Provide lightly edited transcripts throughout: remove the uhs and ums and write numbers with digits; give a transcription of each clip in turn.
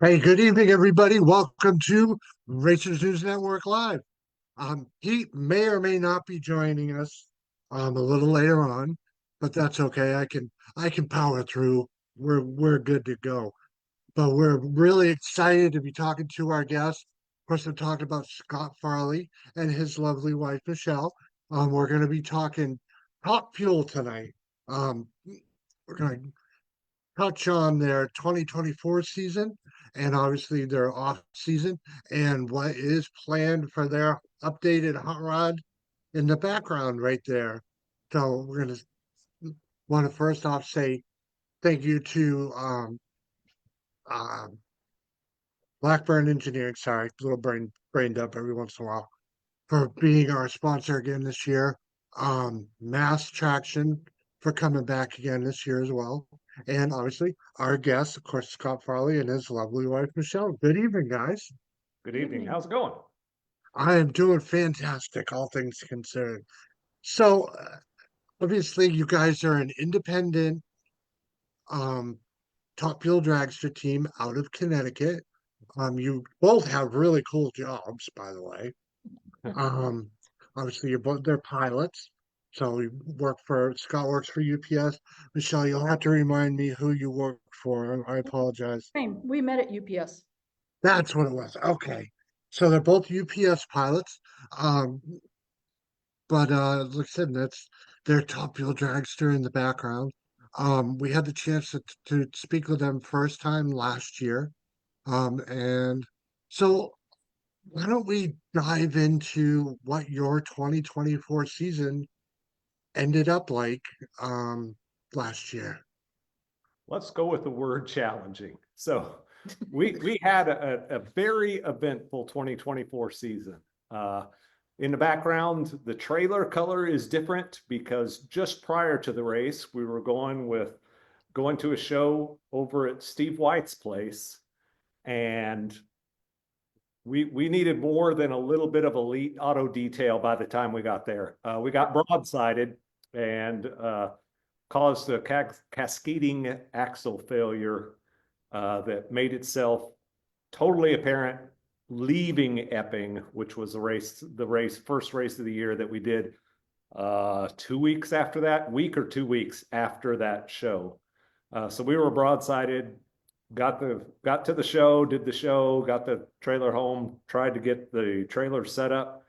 Hey, good evening, everybody. Welcome to Racers News Network Live. He may or may not be joining us a little later on, but that's okay. I can power through. We're good to go. But we're really excited to be talking to our guest. Of course, I'm talking about Scott Farley and his lovely wife Michelle. We're going to be talking Top Fuel tonight. We're going to touch on their 2024 season and obviously their off season and what is planned for their updated hot rod in the background right there. So we're going to want to first off say thank you to uh, Blackburn Engineering. Sorry, a little brained up every once in a while for being our sponsor again this year. Mass Traction for coming back again this year as well. And obviously, our guest, of course, Scott Farley and his lovely wife, Michelle. Good evening, guys. Good evening. How's it going? I am doing fantastic, all things considered. So, obviously, you guys are an independent um, top fuel dragster team out of Connecticut. You both have really cool jobs, by the way. Um, Obviously, you're both they're pilots. So you work for Scott works for UPS. Michelle, you'll have to remind me who you work for. I apologize. Same. We met at UPS. That's what it was. Okay. So they're both UPS pilots. Um, but like I said, that's their top fuel dragster in the background. We had the chance to speak with them first time last year. And so why don't we dive into what your 2024 season ended up like um last year? Let's go with the word challenging. So we had a very eventful 2024 season. In the background, the trailer color is different because just prior to the race, we were going to a show over at Steve White's place, and we needed more than a little bit of elite auto detail by the time we got there. We got broadsided and caused a cascading axle failure that made itself totally apparent leaving Epping, which was first race of the year that we did 2 weeks after that, week or 2 weeks after that show. So we were broadsided, got to the show, did the show, got the trailer home, tried to get the trailer set up,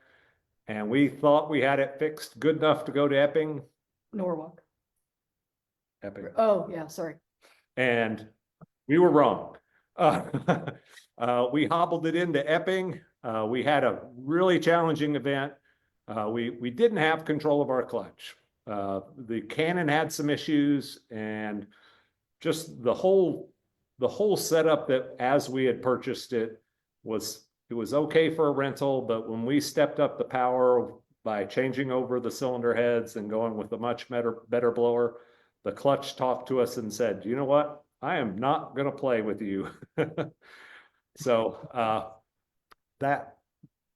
and we thought we had it fixed good enough to go to Epping. Norwalk. Epping. Oh, yeah, sorry. And we were wrong. We hobbled it into Epping. We had a really challenging event. We didn't have control of our clutch. The Cannon had some issues, and just the whole setup that as we had purchased it was okay for a rental, but when we stepped up the power by changing over the cylinder heads and going with a much better blower, the clutch talked to us and said, you know what? I am not going to play with you. So that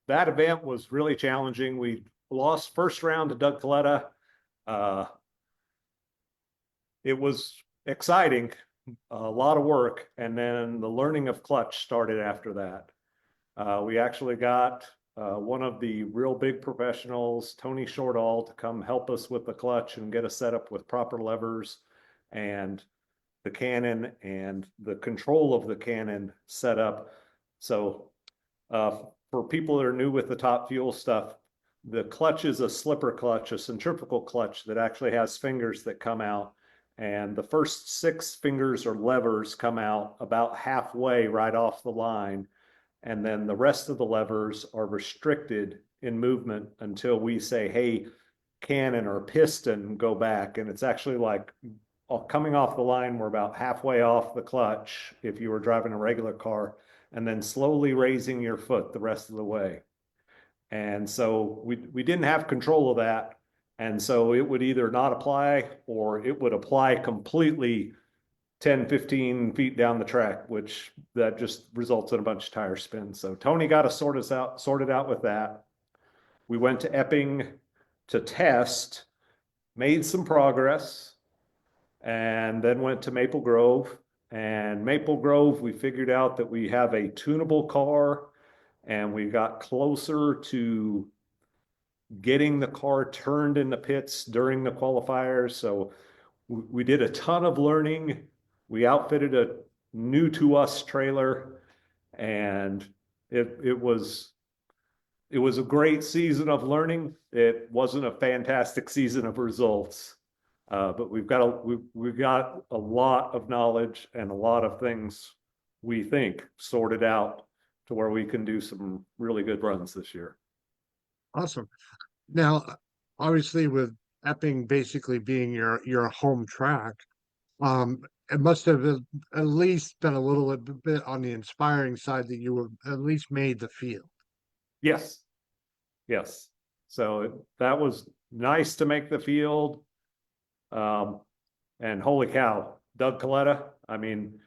event was really challenging. We lost first round to Doug Coletta. It was exciting, a lot of work, and then the learning of clutch started after that. We actually got one of the real big professionals, Tony Shortall, to come help us with the clutch and get us set up with proper levers and the Cannon and the control of the Cannon set up. So for people that are new with the Top Fuel stuff, the clutch is a slipper clutch, a centrifugal clutch that actually has fingers that come out. And the first 6 fingers or levers come out about halfway right off the line. And then the rest of the levers are restricted in movement until we say, hey, Cannon or piston, go back. And it's actually like coming off the line, we're about halfway off the clutch if you were driving a regular car, and then slowly raising your foot the rest of the way. And so we didn't have control of that. And so it would either not apply or it would apply completely 10, 15 feet down the track, which that just results in a bunch of tire spins. So Tony got us sorted out with that. We went to Epping to test, made some progress, and then went to Maple Grove And Maple Grove, we figured out that we have a tunable car, and we got closer to getting the car turned in the pits during the qualifiers. So we did a ton of learning. We outfitted a new to us trailer, and it was a great season of learning. It wasn't a fantastic season of results, but we've got a lot of knowledge and a lot of things we think sorted out to where we can do some really good runs this year. Awesome. Now, obviously with Epping basically being your home track, it must have at least been a little bit on the inspiring side that you were at least made the field. Yes. Yes. So that was nice to make the field. And holy cow, Doug Coletta. I mean,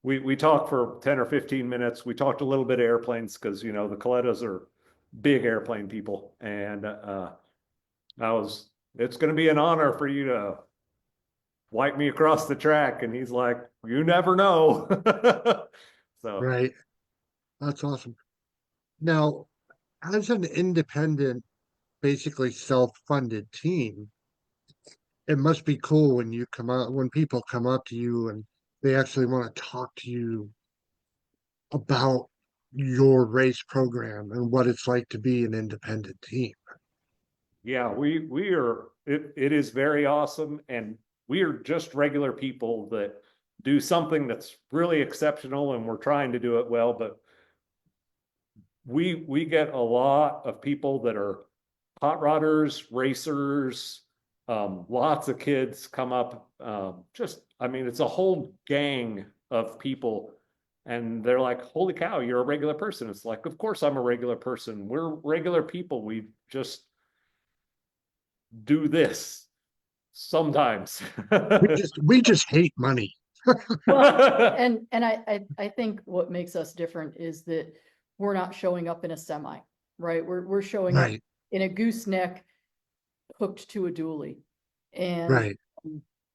we talked for 10 or 15 minutes. We talked a little bit of airplanes because, you know, the Colettas are big airplane people. And it's going to be an honor for you to wipe me across the track. And he's like, you never know. So, Right. That's awesome. Now, as an independent, basically self-funded team, it must be cool when you come out, when people come up to you and they actually want to talk to you about your race program and what it's like to be an independent team. yeah, it is very awesome. And we are just regular people that do something that's really exceptional, and we're trying to do it well, but we get a lot of people that are hot rodders, racers, lots of kids come up, I mean, it's a whole gang of people, and they're like, holy cow, you're a regular person. It's like, of course I'm a regular person. We're regular people. We just do this sometimes. We just hate money. Well, and I think what makes us different is that we're not showing up in a semi, right? We're showing up Right, in a gooseneck hooked to a dually. And right.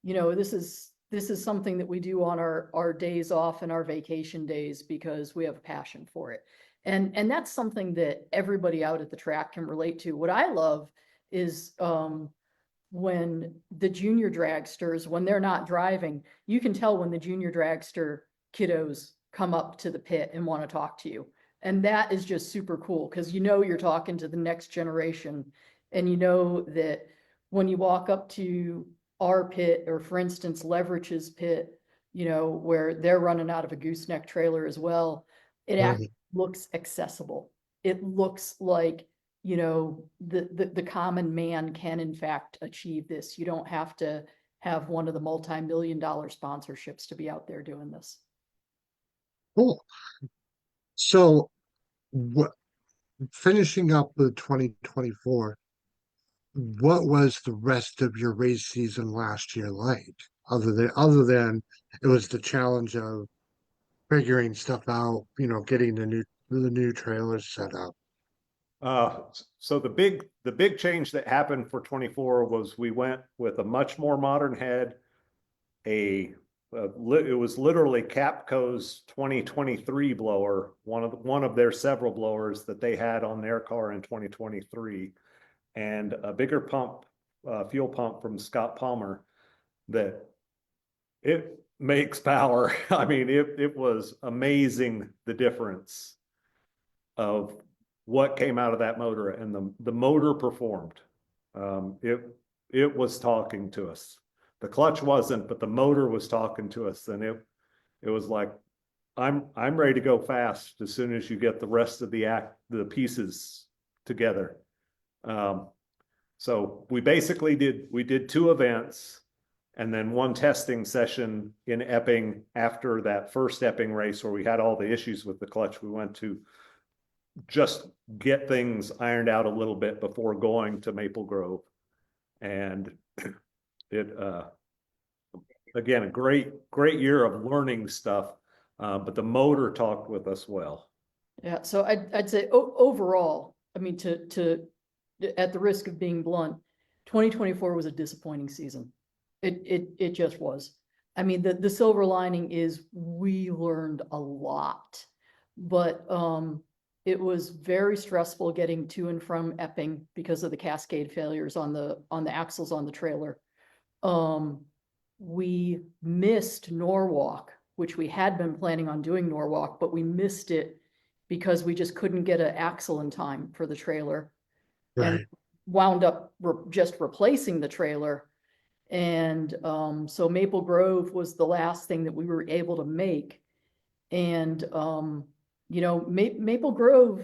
you know, this is something that we do on our days off and our vacation days because we have a passion for it. And that's something that everybody out at the track can relate to. What I love is when the junior dragsters, when they're not driving, you can tell when the junior dragster kiddos come up to the pit and want to talk to you. And that is just super cool because you know you're talking to the next generation, and you know that when you walk up to our pit, or for instance, Leverage's pit, you know, where they're running out of a gooseneck trailer as well, it actually looks accessible. It looks like, you know, the common man can in fact achieve this. You don't have to have one of the multi-million-dollar sponsorships to be out there doing this. Cool. So what finishing up with 2024, what was the rest of your race season last year like? Other than it was the challenge of figuring stuff out, you know, getting the new trailers set up. So the big change that happened for 24 was we went with a much more modern head. It was literally Capco's 2023 blower, one of their several blowers that they had on their car in 2023, and a bigger pump, fuel pump from Scott Palmer that it makes power. I mean, it was amazing the difference of what came out of that motor, and the motor performed. It was talking to us. The clutch wasn't, but the motor was talking to us, and it was like, I'm ready to go fast as soon as you get the rest of the pieces together. So we basically did 2 events and then 1 testing session in Epping after that first Epping race where we had all the issues with the clutch. We went to just get things ironed out a little bit before going to Maple Grove. And it, again, a great year of learning stuff, but the motor talked with us well. Yeah, so I'd say overall, I mean, at the risk of being blunt, 2024 was a disappointing season. It just was. I mean, the silver lining is we learned a lot, but, it was very stressful getting to and from Epping because of the cascade failures on the axles on the trailer. We missed Norwalk, which we had been planning on doing Norwalk, but we missed it because we just couldn't get an axle in time for the trailer. And Right, wound up just replacing the trailer. And so Maple Grove was the last thing that we were able to make. And you know, Maple Grove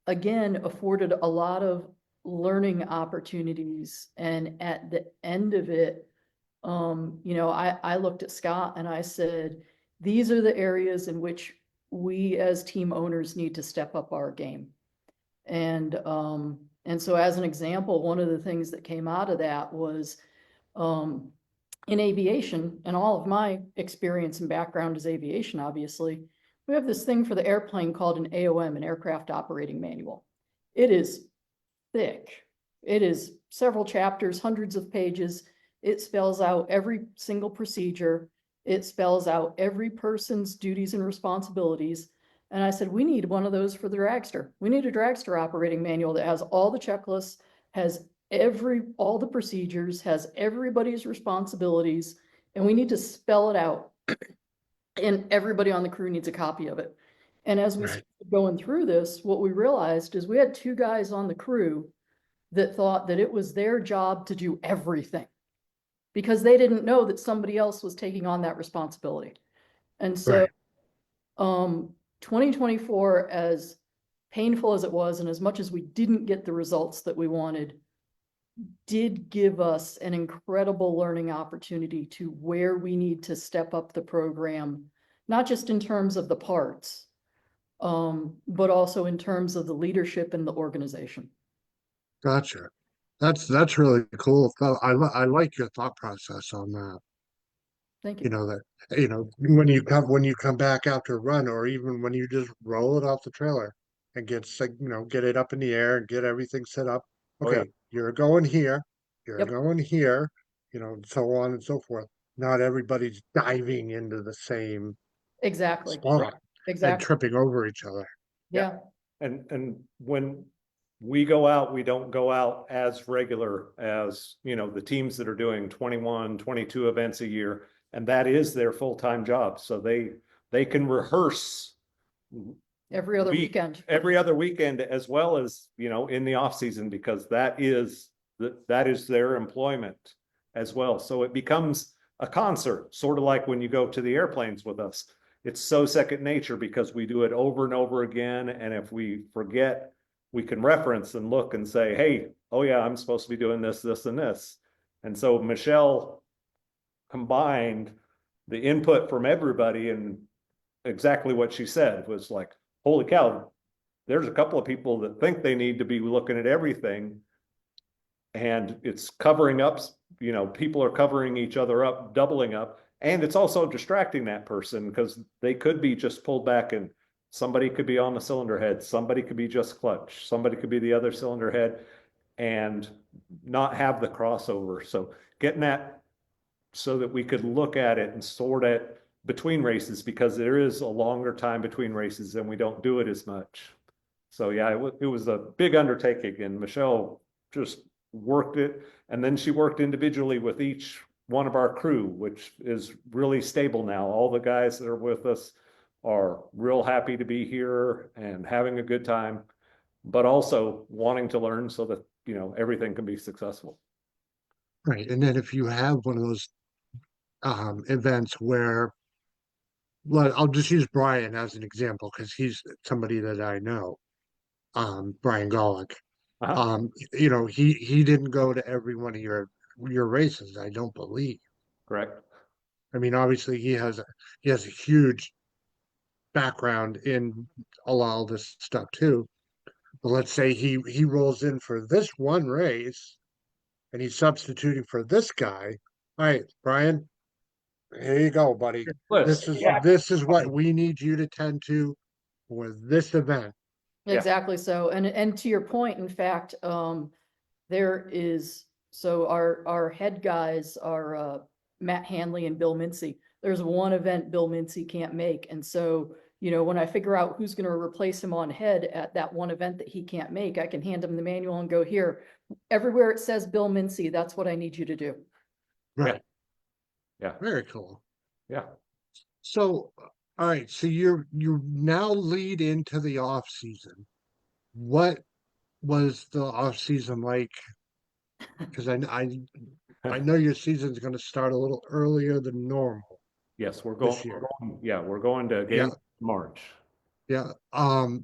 again afforded a lot of learning opportunities. And at the end of it, you know, I looked at Scott and I said, these are the areas in which we as team owners need to step up our game. And so as an example, one of the things that came out of that was, in aviation, and all of my experience and background is aviation, obviously, we have this thing for the airplane called an AOM, an Aircraft Operating Manual. It is thick. It is several chapters, hundreds of pages. It spells out every single procedure. It spells out every person's duties and responsibilities. And I said, we need one of those for the dragster. We need a dragster operating manual that has all the checklists, has all the procedures, has everybody's responsibilities, and we need to spell it out. And everybody on the crew needs a copy of it. And as we right, started going through this, what we realized is we had 2 guys on the crew that thought that it was their job to do everything because they didn't know that somebody else was taking on that responsibility. And so, right. 2024, as painful as it was, and as much as we didn't get the results that we wanted, did give us an incredible learning opportunity to where we need to step up the program, not just in terms of the parts, but also in terms of the leadership and the organization. Gotcha. That's really cool. I like your thought process on that. Thank You you. know that, when you come back after a run, or even when you just roll it off the trailer and get it up in the air and get everything set up. Oh, yeah. Okay, you're going here, you're Yep, going here, and so on and so forth. Not everybody's diving into the same exactly, spot and exactly. tripping over each other. Yeah. Yeah, And when we go out, we don't go out as regular as, the teams that are doing 21, 22 events a year. And that is their full-time job. So they can rehearse every other weekend. every other weekend, as well as, in the off season, because that is their employment as well. So it becomes a concert, sort of like when you go to the airplanes with us. It's so second nature because we do it over and over again. And if we forget, we can reference and look and say, hey, oh yeah, I'm supposed to be doing this, this, and this. And so Michelle combined the input from everybody, and exactly what she said was like, holy cow, there's a couple of people that think they need to be looking at everything. And it's covering up, people are covering each other up, doubling up. And it's also distracting that person because they could be just pulled back, and somebody could be on the cylinder head. Somebody could be just clutch. Somebody could be the other cylinder head and not have the crossover. So getting that so that we could look at it and sort it between races, because there is a longer time between races and we don't do it as much. So yeah, it was a big undertaking, and Michelle just worked it. And then she worked individually with each one of our crew, which is really stable now. All the guys that are with us are real happy to be here and having a good time, but also wanting to learn so that, everything can be successful. Right. And then if you have one of those events where, well, I'll just use Brian as an example because he's somebody that I know, Brian Golick. Uh-huh. He didn't go to every one of your races, I don't believe. Correct. I mean, obviously he has a huge background in a lot of this stuff too. But let's say he rolls in for this one race and he's substituting for this guy. All right, Brian, here you go, buddy. This is Yeah. this is what we need you to tend to for this event. Yeah. Exactly. So, and to your point, in fact, so our head guys are, Matt Hanley and Bill Mincy. There's one event Bill Mincy can't make. And so, you know, when I figure out who's going to replace him on head at that one event that he can't make, I can hand him the manual and go, here, everywhere it says Bill Mincy, that's what I need you to do. Right. Yeah. Very cool. Yeah. So, all right. So you now lead into the off season. What was the off season like? Because I know your season's going to start a little earlier than normal Yes, this year. we're going to Yeah. game March. Yeah. So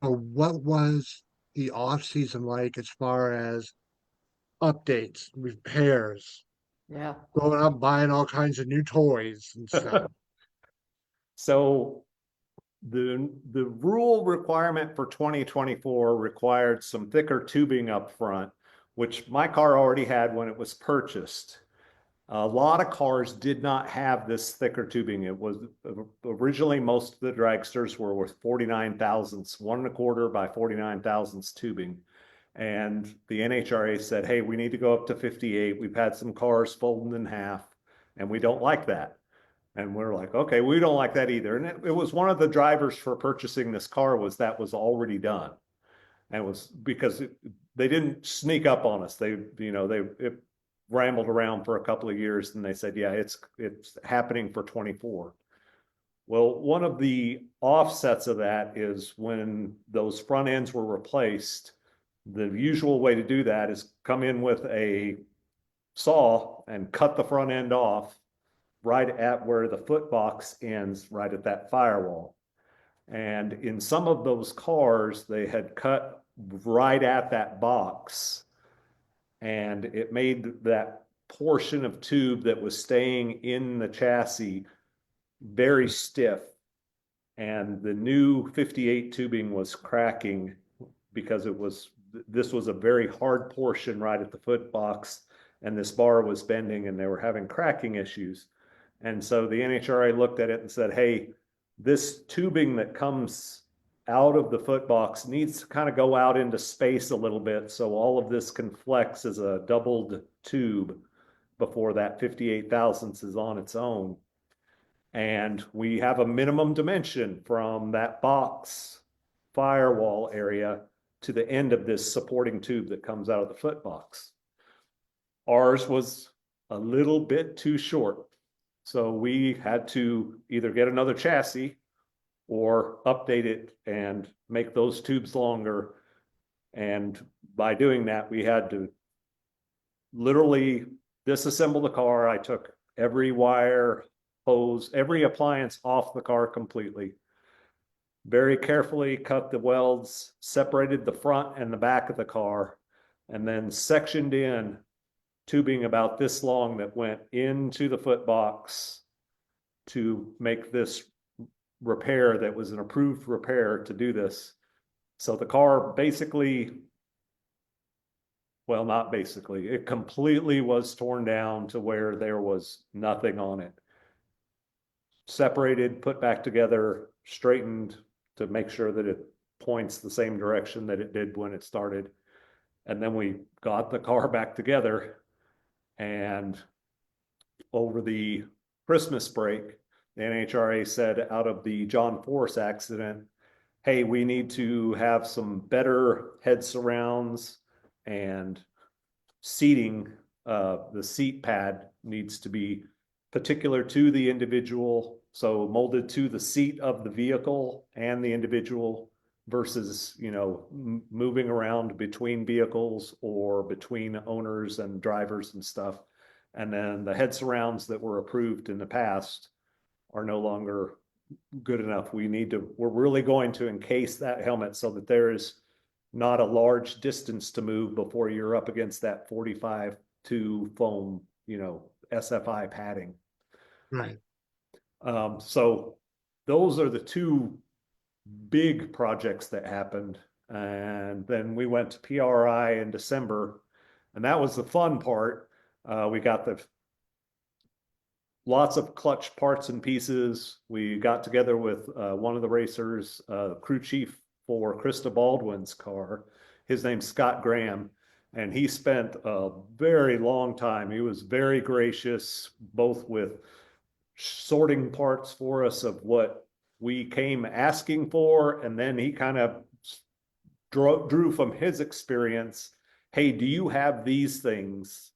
what was the off season like as far as updates, repairs, Yeah. going out buying all kinds of new toys and stuff? So the rule requirement for 2024 required some thicker tubing up front, which my car already had when it was purchased. A lot of cars did not have this thicker tubing. It was originally most of the dragsters were with 49 thousandths, 1.25 by 49 thousandths tubing. And the NHRA said, hey, we need to go up to 58. We've had some cars folding in half and we don't like that. And we're like, okay, we don't like that either. And it was one of the drivers for purchasing this car was that was already done. And it was because they didn't sneak up on us. It rambled around for a couple of years and they said, yeah, it's happening for 24. Well, one of the offsets of that is when those front ends were replaced, the usual way to do that is come in with a saw and cut the front end off right at where the foot box ends, right at that firewall. And in some of those cars, they had cut right at that box, and it made that portion of tube that was staying in the chassis very stiff. And the new 58 tubing was cracking because this was a very hard portion right at the foot box, and this bar was bending and they were having cracking issues. And so the NHRA looked at it and said, hey, this tubing that comes out of the foot box needs to kind of go out into space a little bit so all of this can flex as a doubled tube before that 58 thousandths is on its own. And we have a minimum dimension from that box firewall area to the end of this supporting tube that comes out of the foot box. Ours was a little bit too short. So we had to either get another chassis or update it and make those tubes longer. And by doing that, we had to literally disassemble the car. I took every wire, hose, every appliance off the car completely. Very carefully cut the welds, separated the front and the back of the car, and then sectioned in tubing about this long that went into the foot box to make this repair that was an approved repair to do this. So the car basically, well, not basically, it completely was torn down to where there was nothing on it. Separated, put back together, straightened to make sure that it points the same direction that it did when it started. And then we got the car back together. And over the Christmas break, the NHRA said out of the John Force accident, hey, we need to have some better head surrounds and seating. The seat pad needs to be particular to the individual, so molded to the seat of the vehicle and the individual versus, moving around between vehicles or between owners and drivers and stuff. And then the head surrounds that were approved in the past are no longer good enough. We're really going to encase that helmet so that there is not a large distance to move before you're up against that 45-2 foam, SFI padding. Right. So those are the two big projects that happened. And then we went to PRI in December, and that was the fun part. We got lots of clutch parts and pieces. We got together with one of the racers, crew chief for Krista Baldwin's car. His name's Scott Graham. And he spent a very long time. He was very gracious, both with sorting parts for us of what we came asking for. And then he kind of drew from his experience, hey, do you have these things?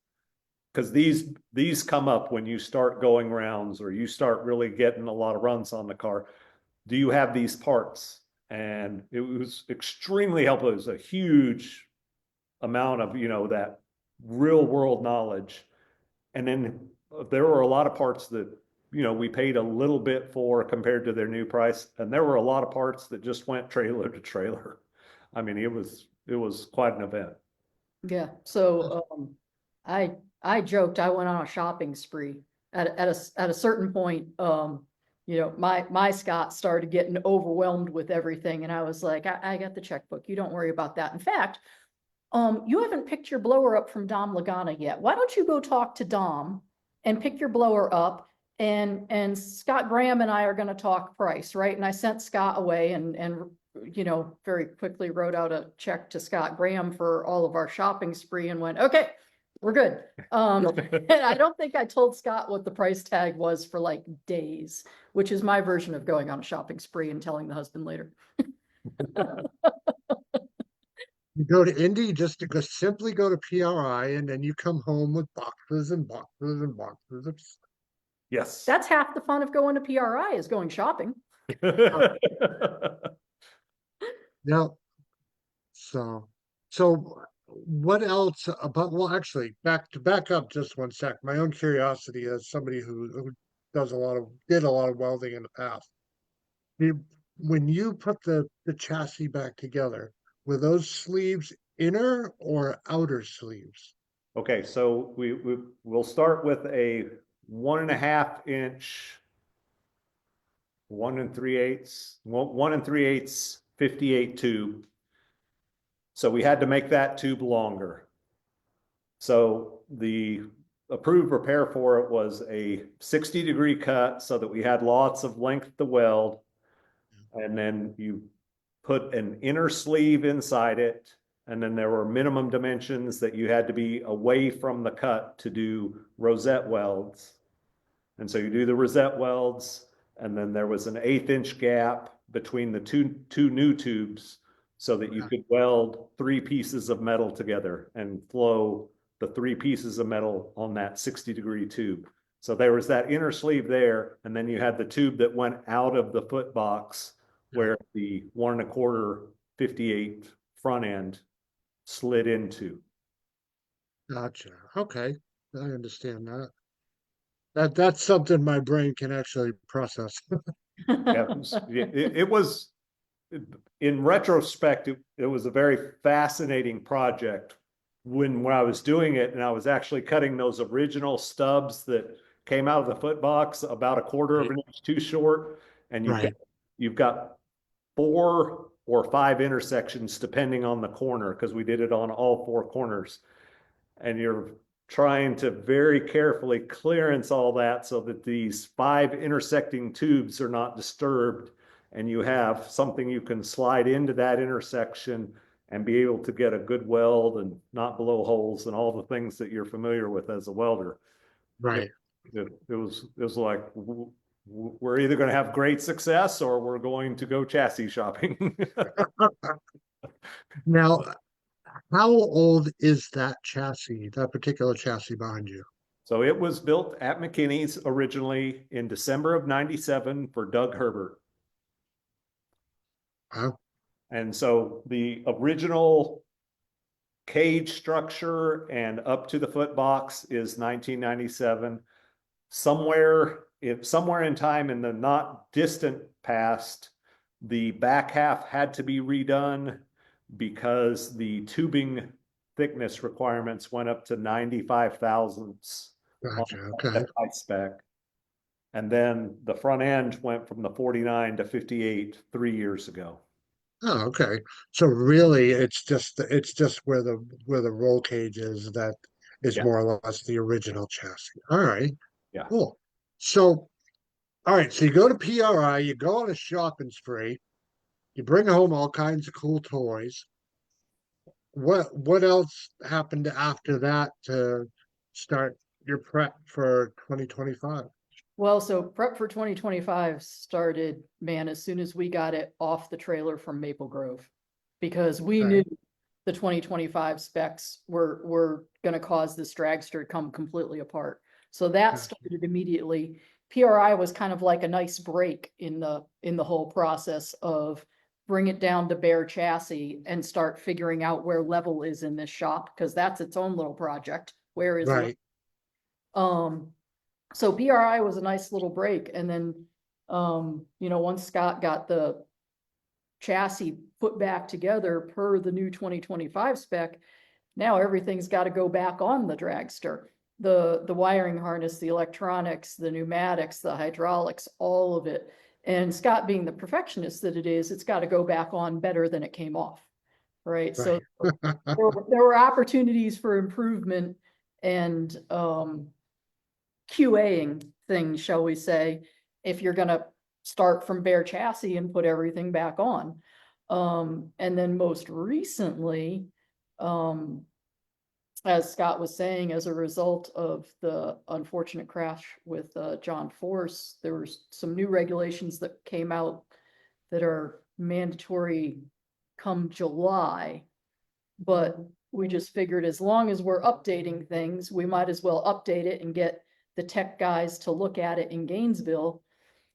Because these come up when you start going rounds or you start really getting a lot of runs on the car. Do you have these parts? And it was extremely helpful. It was a huge amount of, that real world knowledge. And then there were a lot of parts that, we paid a little bit for compared to their new price. And there were a lot of parts that just went trailer to trailer. I mean, it was quite an event. Yeah, so I joked I went on a shopping spree at a certain point. My Scott started getting overwhelmed with everything, and I was like, I got the checkbook. You don't worry about that. In fact, you haven't picked your blower up from Dom Lagana yet. Why don't you go talk to Dom and pick your blower up? And Scott Graham and I are going to talk price, right? And I sent Scott away and very quickly wrote out a check to Scott Graham for all of our shopping spree and went, okay, we're good. And I don't think I told Scott what the price tag was for like days, which is my version of going on a shopping spree and telling the husband later. You go to Indy just to simply go to PRI, and then you come home with boxes and boxes and boxes of stuff. Yes. That's half the fun of going to PRI is going shopping. Yeah. So what else about, well, actually, back up just one sec. My own curiosity as somebody who did a lot of welding in the past. When you put the chassis back together, were those sleeves inner or outer sleeves? Okay, so we'll start with a 1.5 inch, 1 3/8 58 tube. So we had to make that tube longer. So the approved repair for it was a 60-degree cut so that we had lots of length to weld. And then you put an inner sleeve inside it. And then there were minimum dimensions that you had to be away from the cut to do rosette welds. And so you do the rosette welds, and then there was an 1/8 inch gap between the two new tubes so that you could weld 3 pieces of metal together and flow the 3 pieces of metal on that 60-degree tube. So there was that inner sleeve there, and then you had the tube that went out of the foot box where the 1 1/4 58 front end slid into. Gotcha. Okay, I understand that. That's something my brain can actually process. Yeah, it was, in retrospect, it was a very fascinating project when I was doing it, and I was actually cutting those original stubs that came out of the foot box about 1/4 of an inch too short, and you've got 4 or 5 intersections depending on the corner, because we did it on all 4 corners, and you're trying to very carefully clearance all that so that these 5 intersecting tubes are not disturbed, and you have something you can slide into that intersection and be able to get a good weld and not blow holes and all the things that you're familiar with as a welder. Right. It was like, we're either going to have great success or we're going to go chassis shopping. Now, how old is that particular chassis behind you? So it was built at McKinney's originally in December of '97 for Doug Herbert. Wow. And so the original cage structure and up to the foot box is 1997. Somewhere in time in the not distant past, the back half had to be redone because the tubing thickness requirements went up to 95 thousandths. Gotcha. Okay. High spec. And then the front end went from the 49 to 58 3 years ago. Oh, okay. So really, it's just where the roll cage is that is more or less the original chassis. All right. Yeah. Cool. So, all right. So you go to PRI, you go on a shopping spree, you bring home all kinds of cool toys. what else happened after that to start your prep for 2025? Well, so prep for 2025 started, man, as soon as we got it off the trailer from Maple Grove. Because we Okay. knew the 2025 specs were gonna cause this dragster to come completely apart. So that Gotcha. started immediately. PRI was kind of like a nice break in the whole process of bring it down to bare chassis and start figuring out where level is in this shop, because that's its own little project. Where is Right. so PRI was a nice little break, and then, once Scott got the chassis put back together per the new 2025 spec, now everything's got to go back on the dragster. The wiring harness, the electronics, the pneumatics, the hydraulics, all of it. And Scott, being the perfectionist that it is, it's got to go back on better than it came off. Right. So Right. there were opportunities for improvement and QAing things, shall we say, if you're gonna start from bare chassis and put everything back on. And then most recently, as Scott was saying, as a result of the unfortunate crash with John Force, there were some new regulations that came out that are mandatory come July. But we just figured as long as we're updating things, we might as well update it and get the tech guys to look at it in Gainesville.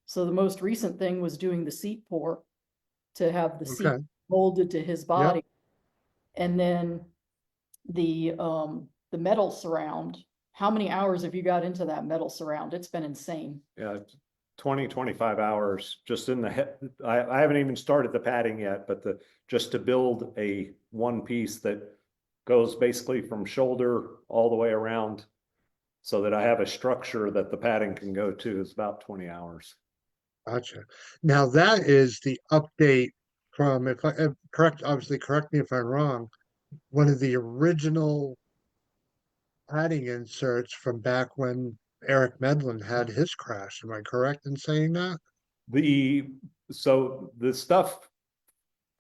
So the most recent thing was doing the seat pour to have the seat Okay. molded to his Yep. body. And then the metal surround. How many hours have you got into that metal surround? It's been insane. Yeah, 25 hours just in the head. I haven't even started the padding yet, but just to build a one piece that goes basically from shoulder all the way around so that I have a structure that the padding can go to is about 20 hours. Gotcha. Now that is the update from, if I correct, obviously correct me if I'm wrong, one of the original padding inserts from back when Eric Medlin had his crash. Am I correct in saying that? So the stuff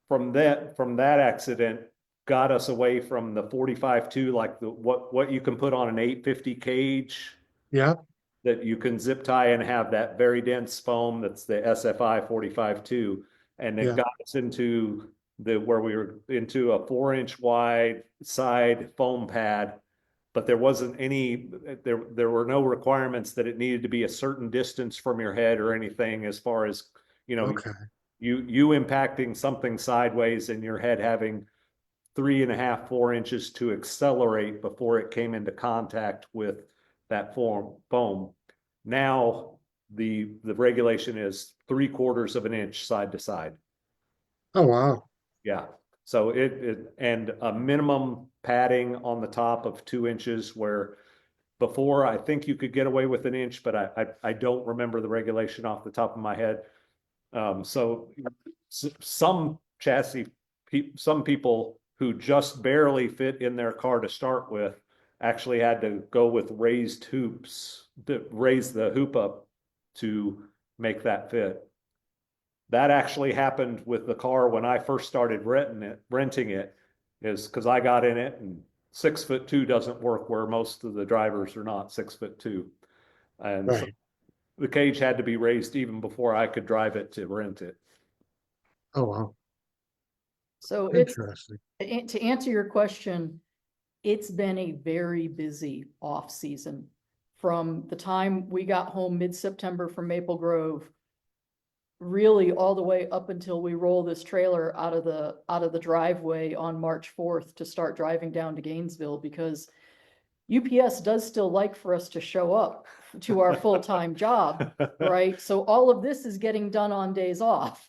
from that accident got us away from the 45-2, like what you can put on an 850 cage Yeah. that you can zip tie and have that very dense foam that's the SFI 45-2, and it Yeah. got us into where we were into a 4-inch wide side foam pad, but there wasn't any, there were no requirements that it needed to be a certain distance from your head or anything, as far as, Okay. you impacting something sideways and your head having 3.5, 4 inches to accelerate before it came into contact with that foam. Now the regulation is 3/4 of an inch side to side. Oh, wow. Yeah. So and a minimum padding on the top of 2 inches, where before I think you could get away with an inch, but I don't remember the regulation off the top of my head. So some some people who just barely fit in their car to start with actually had to go with raised hoops to raise the hoop up to make that fit. That actually happened with the car when I first started renting it, is because I got in it and 6'2" doesn't work where most of the drivers are not 6'2". And so Right. the cage had to be raised even before I could drive it to rent it. Oh, wow. So Interesting. to answer your question, it's been a very busy off season. From the time we got home mid-September from Maple Grove, really all the way up until we roll this trailer out of the driveway on March 4th to start driving down to Gainesville, because UPS does still like for us to show up to our full-time job, right? So all of this is getting done on days off.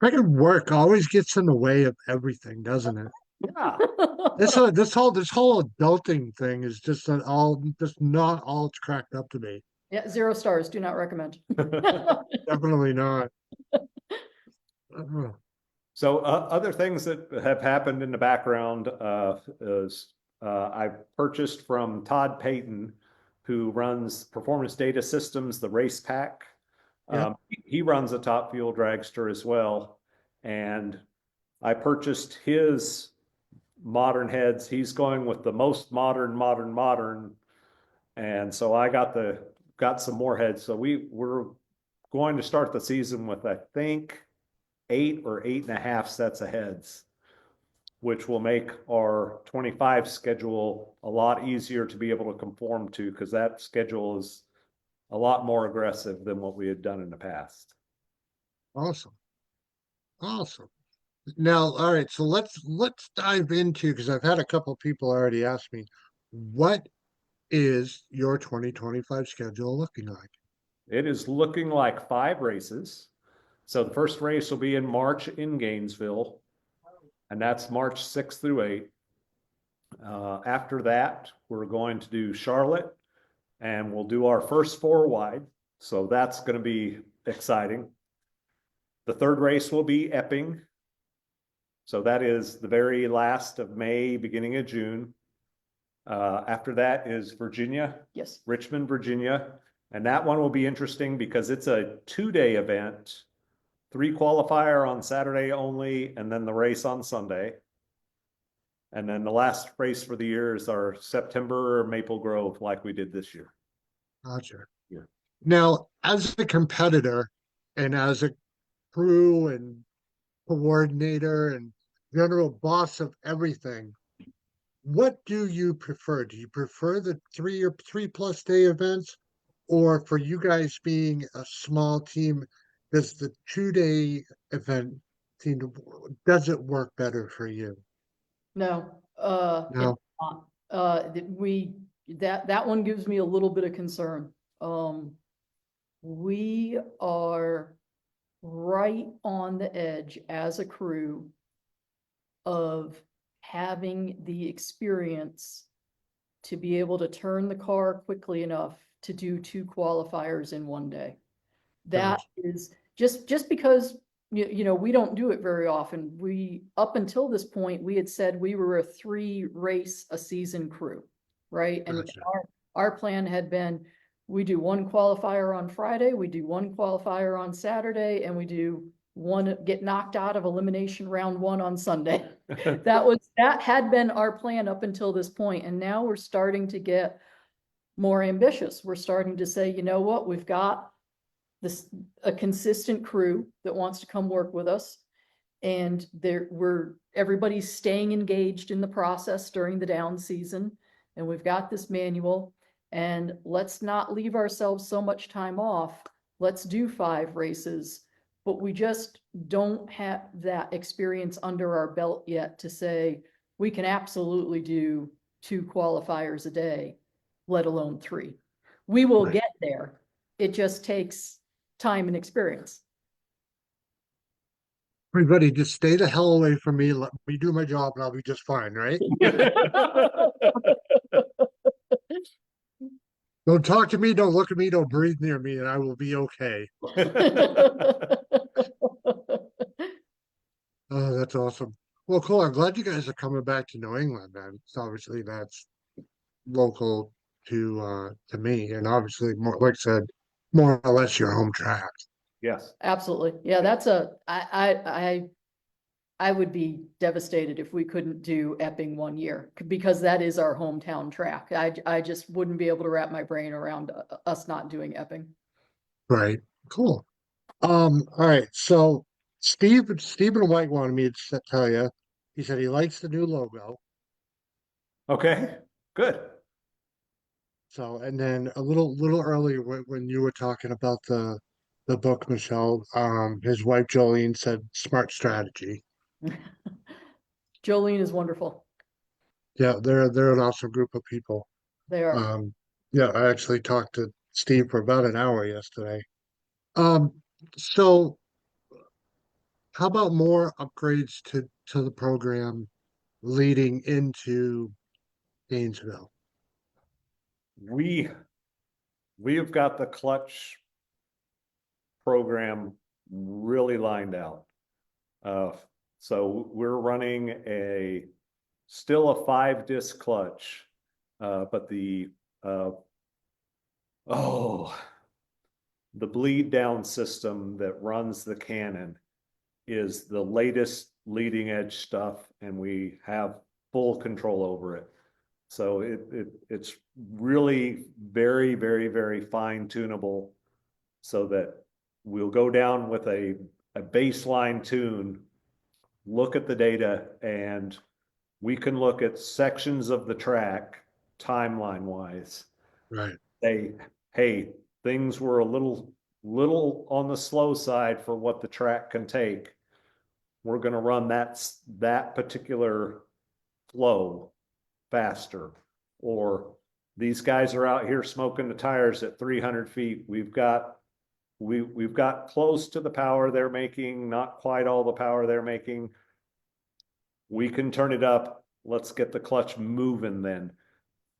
Freaking work always gets in the way of everything, doesn't it? Yeah. This whole adulting thing is just not all it's cracked up to be. Yeah, 0 stars, do not recommend. Definitely not. Uh, So other things that have happened in the background is I purchased from Todd Payton, who runs Performance Data Systems, the Race Pack. Yeah. He runs a Top Fuel dragster as well. And I purchased his modern heads. He's going with the most modern. And so I got some more heads. So we're going to start the season with, I think, 8 or 8.5 sets of heads, which will make our 25 schedule a lot easier to be able to conform to, because that schedule is a lot more aggressive than what we had done in the past. Awesome. Awesome. Now, all right, so let's dive into, because I've had a couple people already ask me, what is your 2025 schedule looking like? It is looking like 5 races. So the first race will be in March in Gainesville, and that's March 6th through 8th. After that, we're going to do Charlotte, and we'll do our first 4 wide. So that's going to be exciting. The third race will be Epping. So that is the very last of May, beginning of June. After that is Virginia, Yes. Richmond, Virginia. And that one will be interesting because it's a 2-day event, 3 qualifier on Saturday only, and then the race on Sunday. And then the last race for the year is our September Maple Grove, like we did this year. Gotcha. Yeah. Now, as a competitor and as a crew and coordinator and general boss of everything, what do you prefer? Do you prefer the 3 plus day events, or for you guys being a small team, does the 2-day event does it work better for you? No, No, it's not. That one gives me a little bit of concern. We are right on the edge as a crew of having the experience to be able to turn the car quickly enough to do 2 qualifiers in one day. That Gotcha. is just because you know, we don't do it very often. We, up until this point, we had said we were a 3 race a season crew, right? And Gotcha. our plan had been, we do 1 qualifier on Friday, we do 1 qualifier on Saturday, and we do one, get knocked out of elimination round 1 on Sunday. That had been our plan up until this point, and now we're starting to get more ambitious. We're starting to say, you know what, we've got a consistent crew that wants to come work with us. And everybody's staying engaged in the process during the down season. And we've got this manual, and let's not leave ourselves so much time off. Let's do 5 races, but we just don't have that experience under our belt yet to say, we can absolutely do 2 qualifiers a day, let alone 3. We will Right. get there. It just takes time and experience. Everybody just stay the hell away from me. Let me do my job and I'll be just fine, right? Don't talk to me, don't look at me, don't breathe near me, and I will be okay. Oh, that's awesome. Well, cool. I'm glad you guys are coming back to New England, man. So obviously that's local to me, and obviously more, like I said, more or less your home track. Yes. Absolutely. Yeah, I would be devastated if we couldn't do Epping one year, because that is our hometown track. I just wouldn't be able to wrap my brain around us not doing Epping. Right. Cool. All right. So Stephen White wanted me to tell you, he said he likes the new logo. Okay, good. So, and then a little earlier when you were talking about the book, Michelle, his wife Jolene said smart strategy. Jolene is wonderful. Yeah, they're an awesome group of people. They are. Yeah, I actually talked to Steve for about an hour yesterday. Um, so how about more upgrades to the program leading into Gainesville? We have got the clutch program really lined out. So we're running still a 5-disc clutch, but the bleed down system that runs the Cannon is the latest leading edge stuff, and we have full control over it. So it's really very, very, very fine tunable, so that we'll go down with a baseline tune, look at the data, and we can look at sections of the track timeline wise. Right. Say, hey, things were a little on the slow side for what the track can take. We're going to run that particular flow faster. Or these guys are out here smoking the tires at 300 feet. We've got close to the power they're making, not quite all the power they're making. We can turn it up. Let's get the clutch moving then.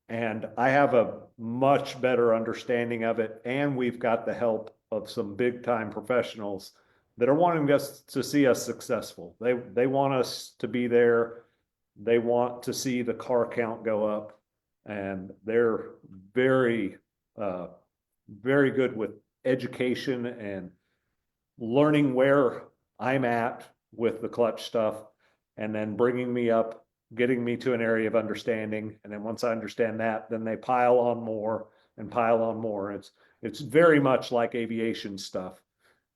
And I have a much better understanding of it. And we've got the help of some big time professionals that are wanting us to see us successful. They want us to be there. They want to see the car count go up. And they're very, very good with education and learning where I'm at with the clutch stuff, and then bringing me up, getting me to an area of understanding. And then once I understand that, then they pile on more and pile on more. It's very much like aviation stuff.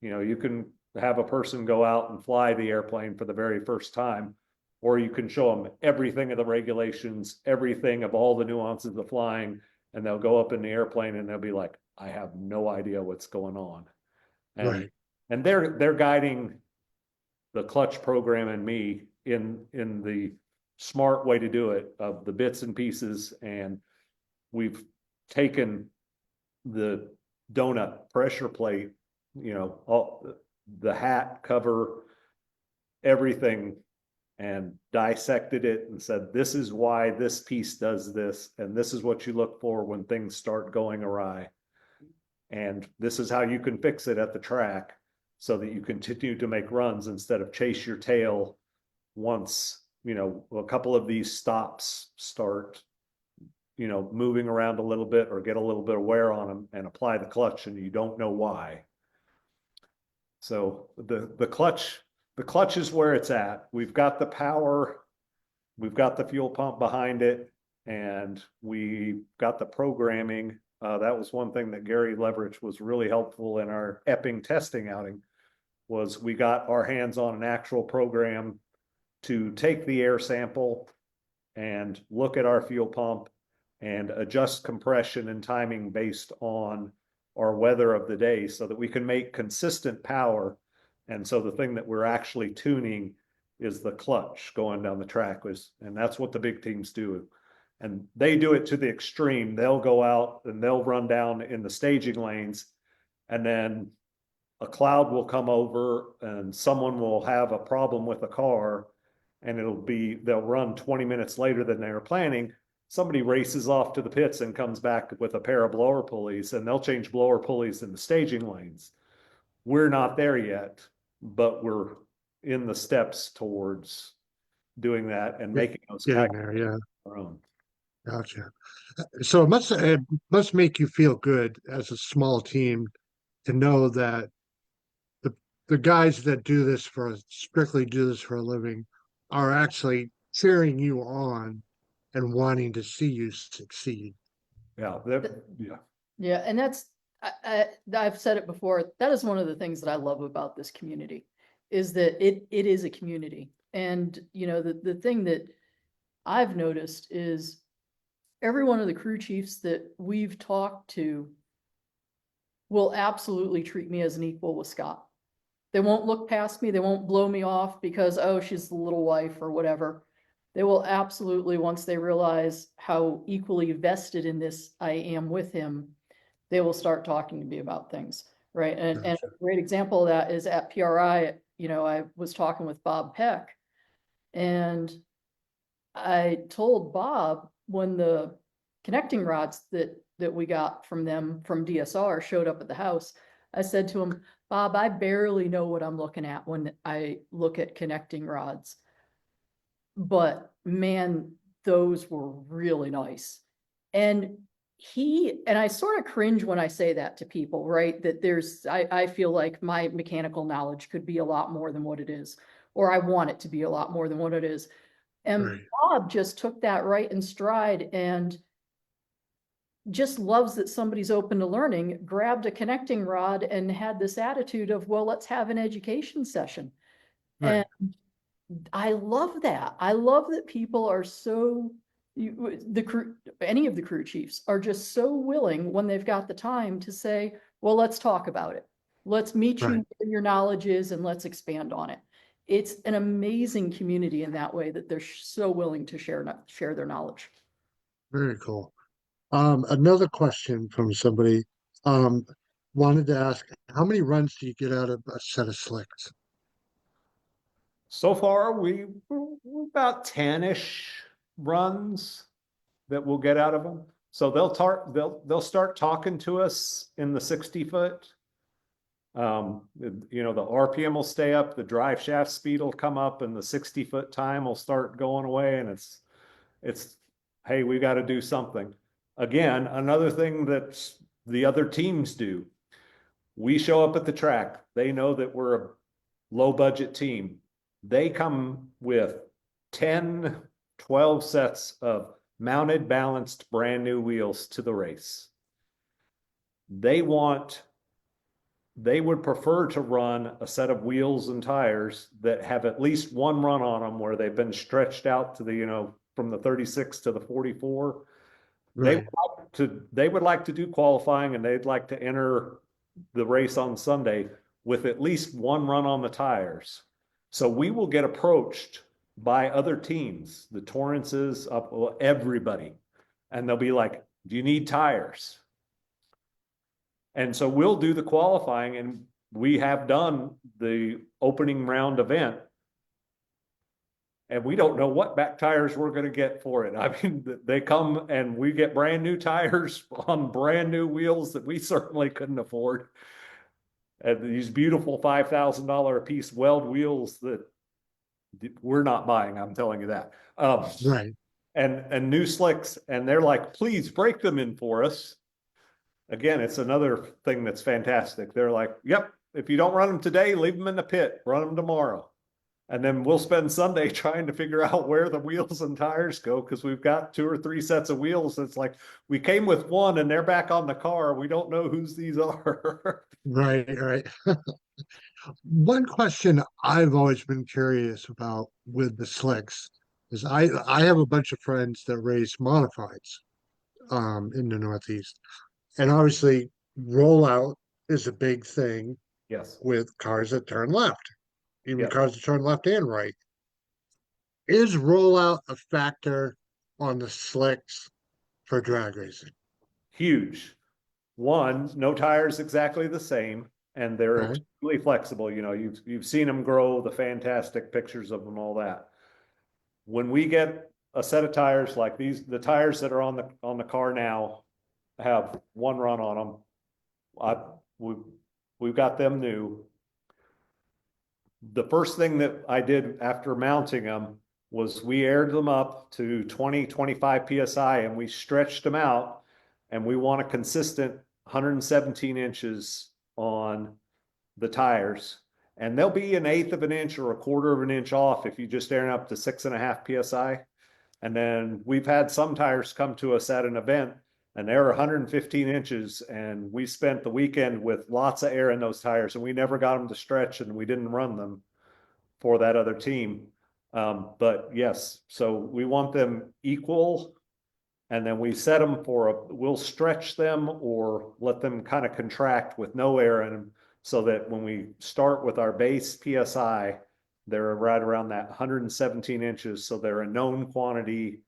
You know, you can have a person go out and fly the airplane for the very first time, or you can show them everything of the regulations, everything of all the nuances of flying, and they'll go up in the airplane and they'll be like, I have no idea what's going on. And, Right. and they're guiding the clutch program and me in the smart way to do it, of the bits and pieces. And we've taken the donut pressure plate, you know, all the hat cover, everything, and dissected it and said, this is why this piece does this, and this is what you look for when things start going awry. And this is how you can fix it at the track, so that you continue to make runs instead of chase your tail once, you know, a couple of these stops start, you know, moving around a little bit or get a little bit of wear on them, and apply the clutch and you don't know why. So the clutch is where it's at. We've got the power, we've got the fuel pump behind it, and we got the programming. That was one thing that Gary Leverich was really helpful in our Epping testing outing, was we got our hands on an actual program to take the air sample and look at our fuel pump and adjust compression and timing based on our weather of the day, so that we can make consistent power. And so the thing that we're actually tuning is the clutch going down the track, and that's what the big teams do. And they do it to the extreme. They'll go out and they'll run down in the staging lanes, and then a cloud will come over and someone will have a problem with a car, and they'll run 20 minutes later than they were planning. Somebody races off to the pits and comes back with a pair of blower pulleys, and they'll change blower pulleys in the staging lanes. We're not there yet, but we're in the steps towards doing that and making those Getting there, yeah. our own. Gotcha. So it must make you feel good as a small team to know that the guys that strictly do this for a living are actually cheering you on and wanting to see you succeed. Yeah, yeah. Yeah, and I've said it before, that is one of the things that I love about this community, is that it is a community. And, you know, the thing that I've noticed is every one of the crew chiefs that we've talked to will absolutely treat me as an equal with Scott. They won't look past me. They won't blow me off because, oh, she's the little wife or whatever. They will absolutely, once they realize how equally vested in this I am with him, they will start talking to me about things, right? And a great example of that is at PRI, you know, I was talking with Bob Peck, and I told Bob, when the connecting rods that we got from them from DSR showed up at the house, I said to him, Bob, I barely know what I'm looking at when I look at connecting rods. But man, those were really nice. And I sort of cringe when I say that to people, right? That I feel like my mechanical knowledge could be a lot more than what it is. or I want it to be a lot more than what it is. And Right. Bob just took that right in stride and just loves that somebody's open to learning, grabbed a connecting rod and had this attitude of, well, let's have an education session. Right. And I love that. I love that people are so, the crew, any of the crew chiefs are just so willing when they've got the time to say, well, let's talk about it. Let's meet you Right. where your knowledge is and let's expand on it. It's an amazing community in that way that they're so willing to share their knowledge. Very cool. Another question from somebody, um, wanted to ask, how many runs do you get out of a set of slicks? So far, we're about 10-ish runs that we'll get out of them. So they'll start talking to us in the 60-foot. You know, the RPM will stay up, the drive shaft speed will come up, and the 60-foot time will start going away. And it's, hey, we got to do something. Again, another thing that the other teams do. We show up at the track. They know that we're a low budget team. They come with 10, 12 sets of mounted, balanced, brand new wheels to the race. They would prefer to run a set of wheels and tires that have at least one run on them where they've been stretched out to the, you know, from the 36 to the 44. Right. They would like to do qualifying, and they'd like to enter the race on Sunday with at least one run on the tires. So we will get approached by other teams, the Torrances, everybody, and they'll be like, do you need tires? And so we'll do the qualifying, and we have done the opening round event, and we don't know what back tires we're going to get for it. I mean, they come and we get brand new tires on brand new wheels that we certainly couldn't afford. And these beautiful $5,000 a piece weld wheels that we're not buying, I'm telling you that. Right. And new slicks, and they're like, please break them in for us. Again, it's another thing that's fantastic. They're like, yep, if you don't run them today, leave them in the pit, run them tomorrow. And then we'll spend Sunday trying to figure out where the wheels and tires go, because we've got 2 or 3 sets of wheels. It's like, we came with one and they're back on the car. We don't know whose these are. Right. Right. One question I've always been curious about with the slicks is I have a bunch of friends that race modifieds in the Northeast. And obviously rollout is a big thing Yes. with cars that turn left, even Yeah. cars that turn left and right. Is rollout a factor on the slicks for drag racing? Huge. One, no tires exactly the same, and they're Okay. extremely flexible. You know, you've seen them grow, the fantastic pictures of them, all that. When we get a set of tires like these, the tires that are on the car now have one run on them. We've got them new. The first thing that I did after mounting them was we aired them up to 20, 25 PSI, and we stretched them out, and we want a consistent 117 inches on the tires. And they'll be 1/8 of an inch or 1/4 of an inch off if you just air them up to 6.5 PSI. And then we've had some tires come to us at an event and they're 115 inches, and we spent the weekend with lots of air in those tires, and we never got them to stretch, and we didn't run them for that other team. But yes, so we want them equal, and then we set them we'll stretch them or let them kind of contract with no air in them, so that when we start with our base PSI, they're right around that 117 inches. So they're a known quantity,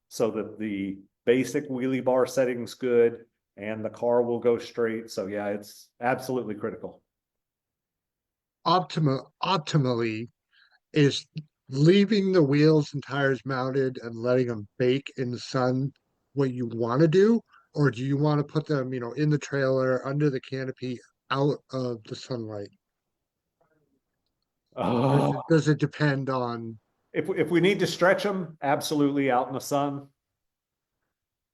so that the basic wheelie bar setting's good and the car will go straight. So yeah, it's absolutely critical. Optimally, is leaving the wheels and tires mounted and letting them bake in the sun what you want to do? Or do you want to put them, in the trailer, under the canopy, out of the sunlight? Oh, Does it depend on? if we need to stretch them, absolutely out in the sun.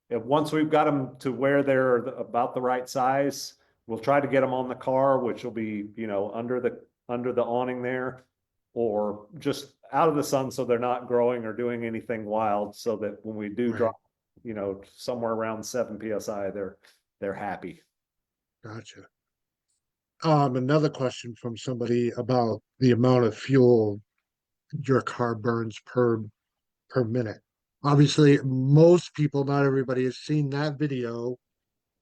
Once we've got them to where they're about the right size, we'll try to get them on the car, which will be, under the awning there. or just out of the sun so they're not growing or doing anything wild, so that when we do Right. drop, somewhere around 7 PSI, they're happy. Gotcha. Another question from somebody about the amount of fuel your car burns per minute. Obviously, most people, not everybody, has seen that video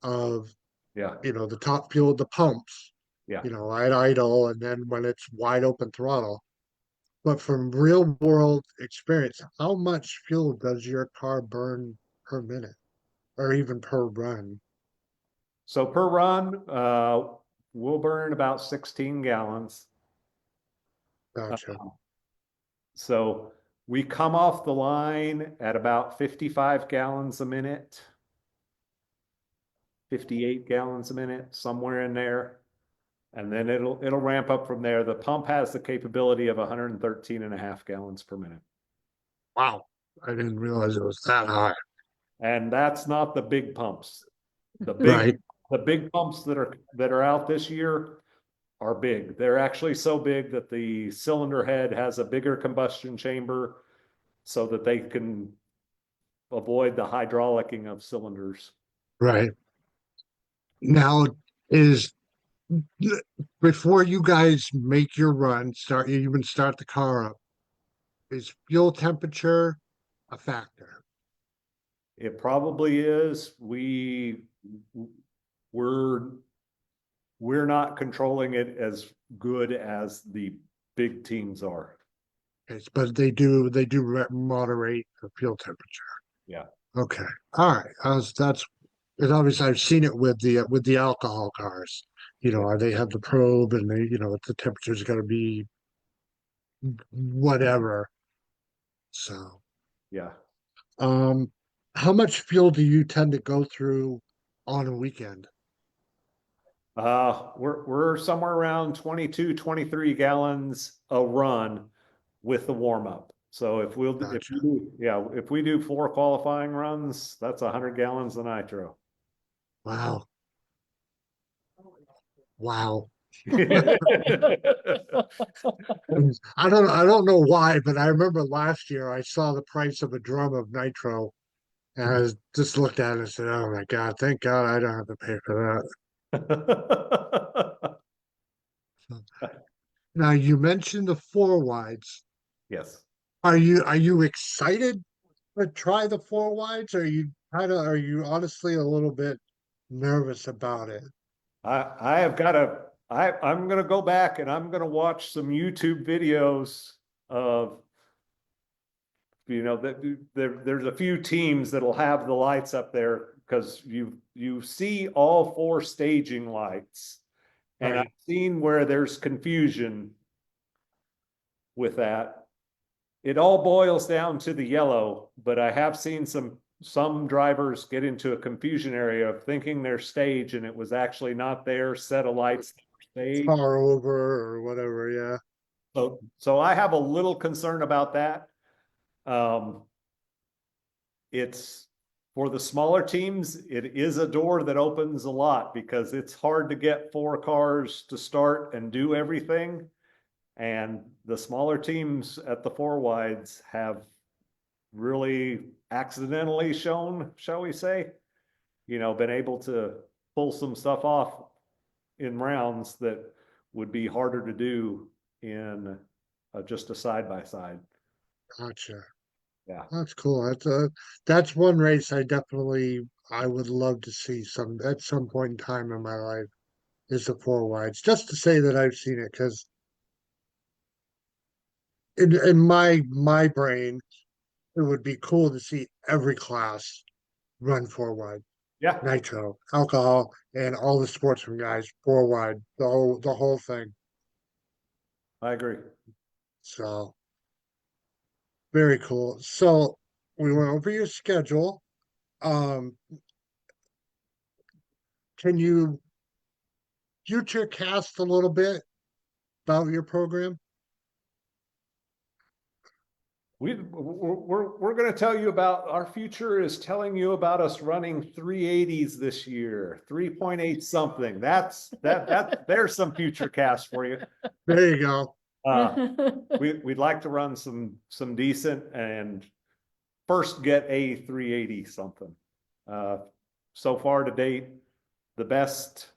of Yeah, the top fuel, the pumps, yeah. at idle, and then when it's wide open throttle. But from real world experience, how much fuel does your car burn per minute or even per run? So per run, we'll burn about 16 gallons. Gotcha. So we come off the line at about 55 gallons a minute, 58 gallons a minute, somewhere in there. And then it'll ramp up from there. The pump has the capability of 113.5 gallons per minute. Wow. I didn't realize it was that high. And that's not the big pumps. The Right. big pumps that are out this year are big. They're actually so big that the cylinder head has a bigger combustion chamber so that they can avoid the hydraulicing of cylinders. Right. Now, is before you guys make your run, you even start the car up, is fuel temperature a factor? It probably is. We're not controlling it as good as the big teams are. Okay, but they do moderate the fuel temperature. Yeah. Okay. All right. That's because obviously I've seen it with the alcohol cars. They have the probe and the temperature's got to be whatever. So, Yeah. um, how much fuel do you tend to go through on a weekend? We're somewhere around 22, 23 gallons a run with the warm up. So if Gotcha. if we do 4 qualifying runs, that's 100 gallons of nitro. Wow. Wow. I don't know why, but I remember last year I saw the price of a drum of nitro and I just looked at it and said, "Oh my God, thank God I don't have to pay for that." Now you mentioned the four wides. Yes. Are you excited to try the four wides? Or are you honestly a little bit nervous about it? I'm gonna go back and I'm gonna watch some YouTube videos of, there's a few teams that'll have the lights up there because you see all 4 staging lights. And Right. I've seen where there's confusion with that. It all boils down to the yellow, but I have seen some drivers get into a confusion area of thinking they're stage and it was actually not their set of lights that were stage. Far over or whatever, yeah. So I have a little concern about that. It's for the smaller teams, it is a door that opens a lot because it's hard to get 4 cars to start and do everything. And the smaller teams at the 4 wides have really accidentally shown, shall we say, been able to pull some stuff off in rounds that would be harder to do in just a side by side. Gotcha. Yeah. That's cool. That's one race I would love to see at some point in time in my life is the four wides. Just to say that I've seen it, because in my brain, it would be cool to see every class run four wide. Yeah, Nitro, alcohol, and all the sportsman guys, four wide, the whole thing. I agree. So very cool. So we went over your schedule. Um, can you future cast a little bit about your program? We're going to tell you about our future is telling you about us running 380s this year, 3.8 something. There's some future cast for you. There you go. We'd like to run some decent and first get a 380 something. So far to date, the best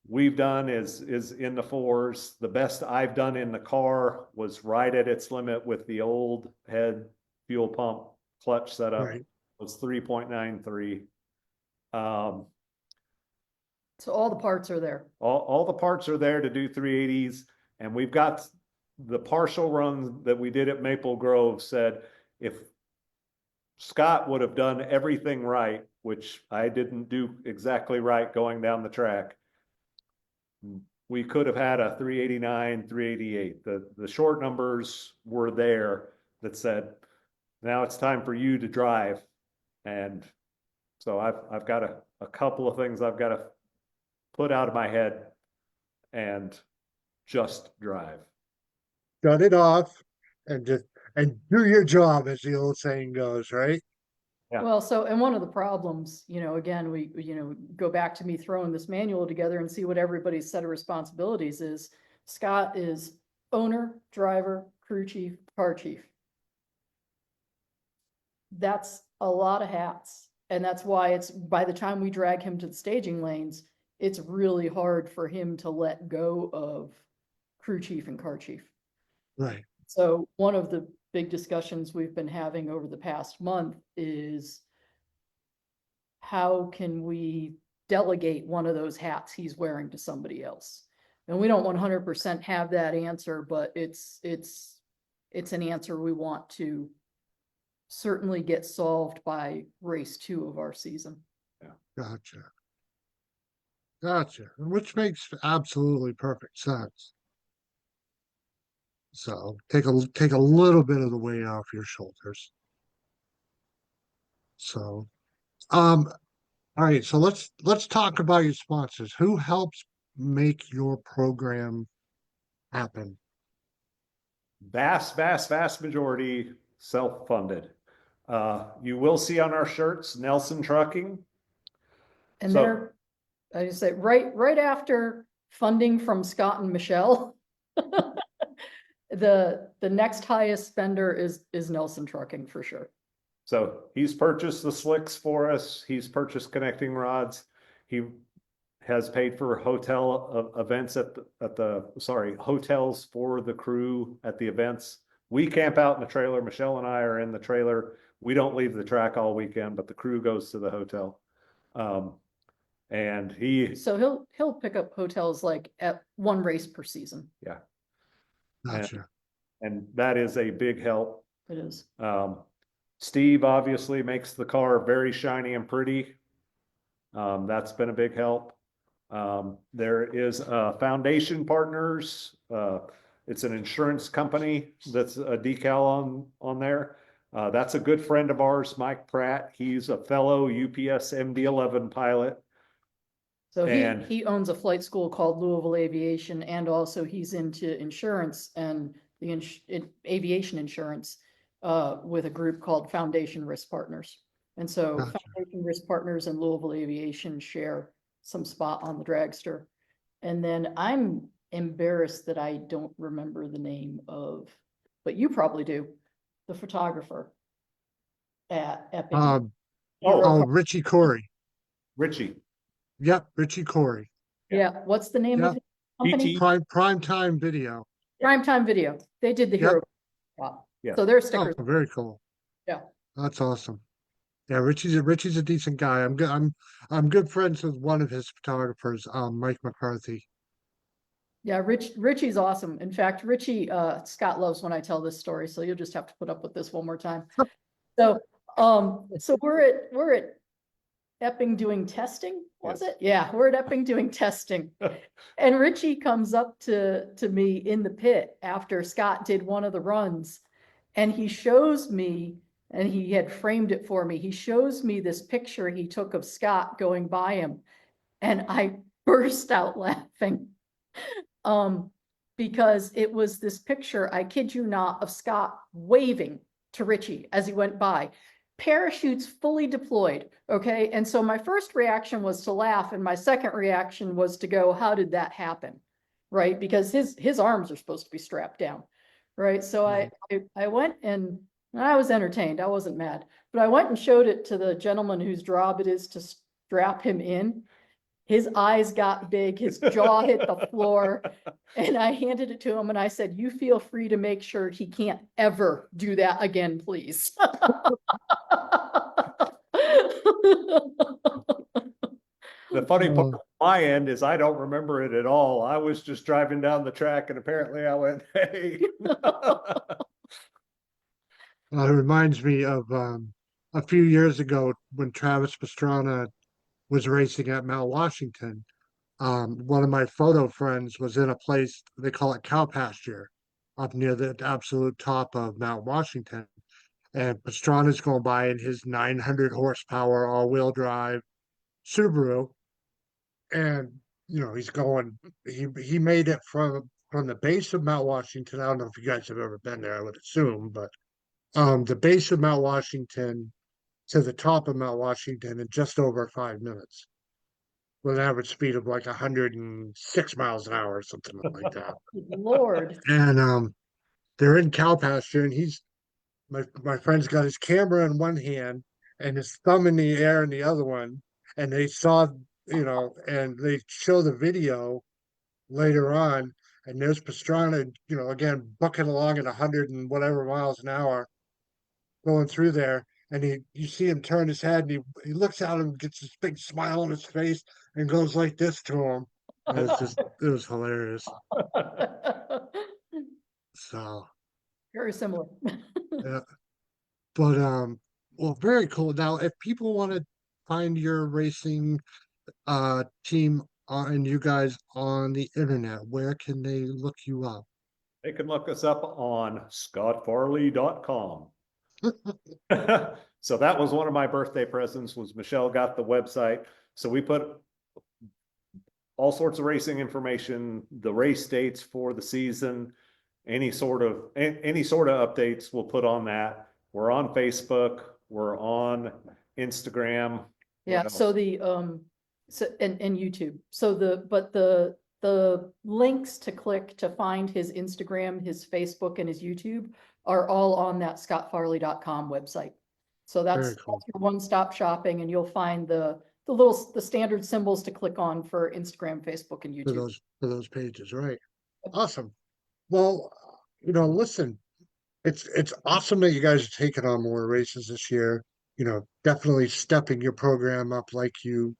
we've done is in the fours. The best I've done in the car was right at its limit with the old head fuel pump clutch setup. Right. Was 3.93. So all the parts are there. All the parts are there to do 380s, and we've got the partial run that we did at Maple Grove said if Scott would have done everything right, which I didn't do exactly right going down the track, we could have had a 389, 388. The short numbers were there that said, now it's time for you to drive. And so I've got a couple of things I've got to put out of my head and just drive. Shut it off and do your job, as the old saying goes, right? Yeah. Well, so, and one of the problems, again, we go back to me throwing this manual together and see what everybody's set of responsibilities is. Scott is owner, driver, crew chief, car chief. That's a lot of hats. And that's why it's, by the time we drag him to the staging lanes, it's really hard for him to let go of crew chief and car chief. Right. So one of the big discussions we've been having over the past month is how can we delegate one of those hats he's wearing to somebody else? And we don't 100% have that answer, but it's an answer we want to certainly get solved by race 2 of our season. Gotcha. Gotcha. Which makes absolutely perfect sense. So take a little bit of the weight off your shoulders. So, all right. So let's talk about your sponsors. Who helps make your program happen? Vast majority self-funded. You will see on our shirts, Nelson Trucking. And So- they're, I just say, right after funding from Scott and Michelle, the next highest spender is Nelson Trucking for sure. So he's purchased the slicks for us. He's purchased connecting rods. He has paid for hotel events hotels for the crew at the events. We camp out in the trailer. Michelle and I are in the trailer. We don't leave the track all weekend, but the crew goes to the hotel. And So he'll pick up hotels like at one race per season. yeah, Gotcha. and that is a big help. It is. Steve obviously makes the car very shiny and pretty. That's been a big help. There is Foundation Partners. It's an insurance company that's a decal on there. That's a good friend of ours, Mike Pratt. He's a fellow UPS MD-11 pilot. So And- he owns a flight school called Louisville Aviation, and also he's into insurance and the aviation insurance with a group called Foundation Risk Partners. And so Gotcha. Foundation Risk Partners and Louisville Aviation share some spot on the dragster. And then I'm embarrassed that I don't remember the name of, but you probably do, the photographer at Epping. Richie Corey. Richie. Yep, Richie Corey. Yeah, what's the name of Yeah. his company? PT. Prime time video. Primetime Video. They did the Yep. hero. shop. Yeah. So their Oh, stickers. very cool. Yeah. That's awesome. Yeah, Richie's a decent guy. I'm good friends with one of his photographers, Mike McCarthy. Yeah, Richie's awesome. In fact, Richie, Scott loves when I tell this story, so you'll just have to put up with this one more time. So we're at Epping doing testing, was Yes. it? Yeah, we're at Epping doing testing. And Richie comes up to me in the pit after Scott did one of the runs, and he shows me, and he had framed it for me. He shows me this picture he took of Scott going by him, and I burst out laughing. Because it was this picture, I kid you not, of Scott waving to Richie as he went by. Parachutes fully deployed, okay? And so my first reaction was to laugh, and my second reaction was to go, how did that happen? right? Because his arms are supposed to be strapped down, right? So I went and I was entertained. I wasn't mad, but I went and showed it to the gentleman whose job it is to strap him in. His eyes got big, his jaw hit the floor, and I handed it to him and I said, "You feel free to make sure he can't ever do that again, please." The funny part Oh. on my end is I don't remember it at all. I was just driving down the track and apparently I went, hey. It reminds me of a few years ago when Travis Pastrana was racing at Mount Washington. One of my photo friends was in a place they call it cow pasture up near the absolute top of Mount Washington. And Pastrana's going by in his 900 horsepower all-wheel drive Subaru. And he's going, he made it from the base of Mount Washington. I don't know if you guys have ever been there, I would assume, but the base of Mount Washington to the top of Mount Washington in just over 5 minutes with an average speed of like 106 miles an hour or something like that. Lord. And they're in cow pasture, and my friend's got his camera in one hand and his thumb in the air in the other one, and they saw, and they show the video later on, and there's Pastrana, again bucking along at 100 and whatever miles an hour, going through there, and you see him turn his head, and he looks at him, gets this big smile on his face, and goes like this to him. And it was hilarious. So Very similar. yeah, but well, very cool. Now, if people want to find your racing team and you guys on the internet, where can they look you up? They can look us up on scottfarley.com. So that was one of my birthday presents, was Michelle got the website. So we put all sorts of racing information, the race dates for the season, any sort of updates we'll put on that. We're on Facebook, we're on Instagram. Yeah, so the and YouTube. So the links to click to find his Instagram, his Facebook, and his YouTube are all on that scottfarley.com website. So that's Cool. your one-stop shopping, and you'll find the standard symbols to click on for Instagram, Facebook, and For YouTube. those pages, right? Awesome. Well, listen, it's awesome that you guys are taking on more races this year. Definitely stepping your program up like you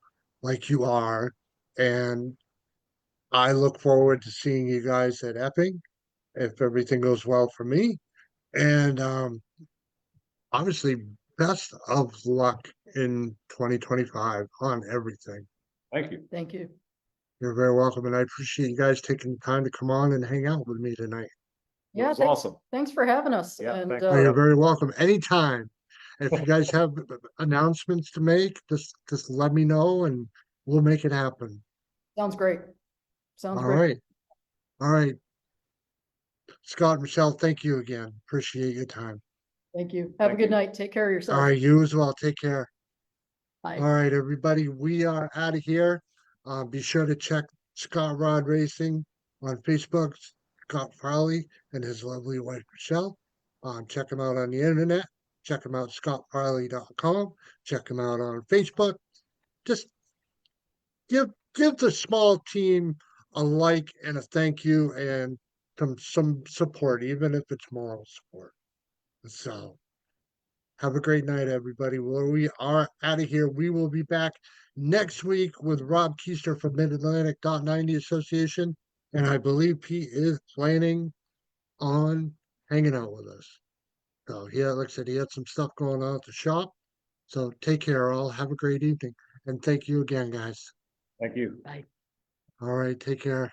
are, and I look forward to seeing you guys at Epping if everything goes well for me. And obviously, best of luck in 2025 on everything. Thank you. Thank you. You're very welcome, and I appreciate you guys taking the time to come on and hang out with me tonight. It Yeah, was awesome. thanks for having us. Yeah, And thanks Oh, for you're very welcome. Anytime. If you guys have announcements to make, just let me know and we'll make it happen. sounds great. Sounds All great. right. All right. Scott, Michelle, thank you again. Appreciate your time. Thank you. Have a Thank good you. night. Take care of All yourself. right, you as well. Take care. Bye. All right, everybody. We are out of here. Be sure to check Scott Rod Racing on Facebook, Scott Farley and his lovely wife Michelle. Check him out on the internet. Check him out, scottfarley.com. Check him out on Facebook. Just give the small team a like and a thank you and some support, even if it's moral support. So have a great night, everybody. Well, we are out of here. We will be back next week with Rob Keister from Mid-Atlantic .90 Association. And I believe he is planning on hanging out with us. So like I said, he had some stuff going on at the shop. So take care all. Have a great evening. And thank you again, guys. Thank you. Bye. All right, take care.